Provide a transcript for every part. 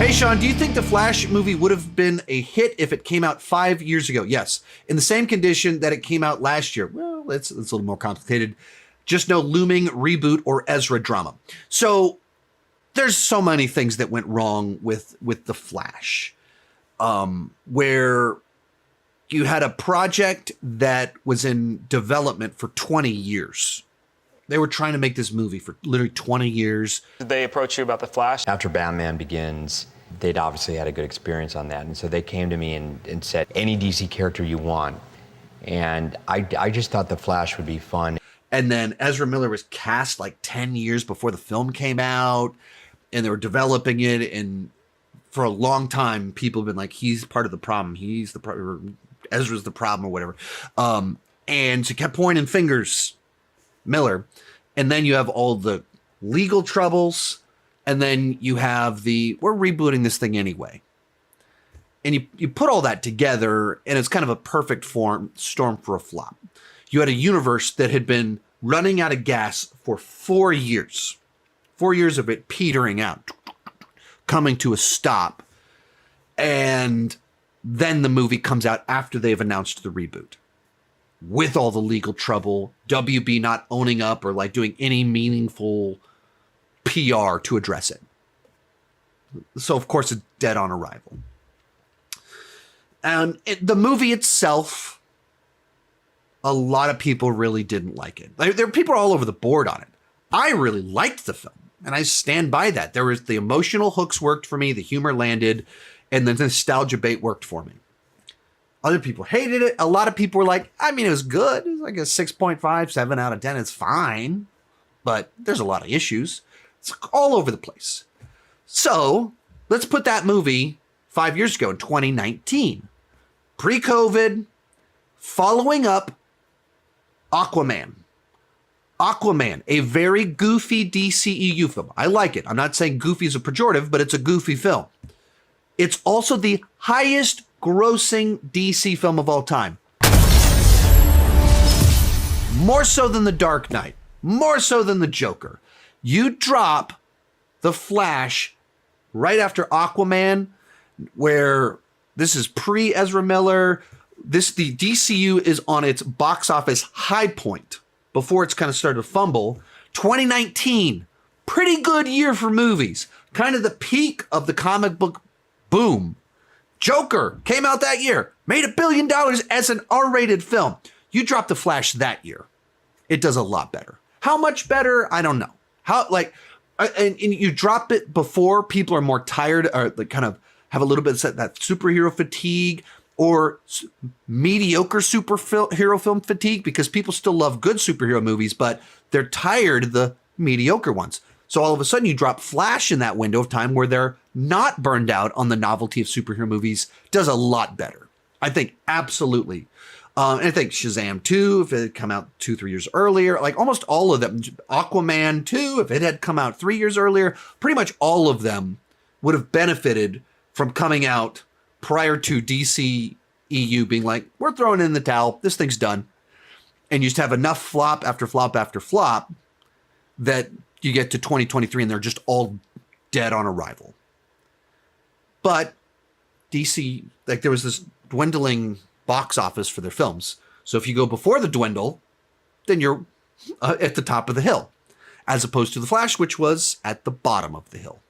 Hey, Sean, do you think the Flash movie would have been a hit if it came out 5 years ago? Yes. In the same condition that it came out last year. Well, it's a little more complicated. Just no looming reboot or Ezra drama. So there's so many things that went wrong with the Flash, where you had a project that was in development for 20 years. They were trying to make this movie for literally 20 years. Did they approach you about the Flash? After Batman Begins, they'd obviously had a good experience on that. And so they came to me and said, any DC character you want. And I just thought the Flash would be fun. And then Ezra Miller was cast like 10 years before the film came out, and they were developing it. And for a long time, people have been like, he's part of the problem. He's the problem. Ezra's the problem or whatever. And so kept pointing fingers, Miller. And then you have all the legal troubles. And then you have we're rebooting this thing anyway. And you put all that together, and it's kind of a perfect storm for a flop. You had a universe that had been running out of gas for 4 years. 4 years of it petering out, coming to a stop. And then the movie comes out after they've announced the reboot. With all the legal trouble, WB not owning up or like doing any meaningful PR to address it. So, of course, it's dead on arrival. And the movie itself, a lot of people really didn't like it. There were people all over the board on it. I really liked the film, and I stand by that. There was the emotional hooks worked for me, the humor landed, and the nostalgia bait worked for me. Other people hated it. A lot of people were like, I mean, it was good. It was like a 6.5, 7 out of 10. It's fine, but there's a lot of issues. It's all over the place. So let's put that movie 5 years ago in 2019, pre-COVID, following up Aquaman. Aquaman, a very goofy DCEU film. I like it. I'm not saying goofy is a pejorative, but it's a goofy film. It's also the highest grossing DC film of all time. More so than The Dark Knight. More so than The Joker. You drop The Flash right after Aquaman, where this is pre-Ezra Miller. The DCU is on its box office high point before it's kind of started to fumble. 2019, pretty good year for movies. Kind of the peak of the comic book boom. Joker came out that year, made $1 billion as an R-rated film. You drop The Flash that year, it does a lot better. How much better? I don't know. And you drop it before people are more tired, or like kind of have a little bit of that superhero fatigue or mediocre superhero film fatigue, because people still love good superhero movies, but they're tired of the mediocre ones. So all of a sudden you drop Flash in that window of time where they're not burned out on the novelty of superhero movies, does a lot better. I think absolutely. And I think Shazam 2, if it had come out 2-3 years earlier, like almost all of them, Aquaman 2, if it had come out 3 years earlier, pretty much all of them would have benefited from coming out prior to DCEU being like, we're throwing in the towel, this thing's done. And you just have enough flop after flop after flop that you get to 2023 and they're just all dead on arrival. But DC, like there was this dwindling box office for their films. So if you go before the dwindle, then you're at the top of the hill, as opposed to The Flash, which was at the bottom of the hill.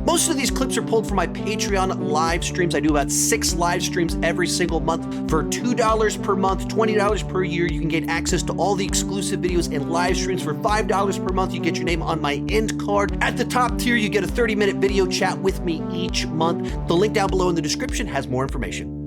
Most of these clips are pulled from my Patreon live streams. I do about 6 live streams every single month. For $2 per month, $20 per year, you can get access to all the exclusive videos and live streams. For $5 per month, you get your name on my end card. At the top tier, you get a 30-minute video chat with me each month. The link down below in the description has more information.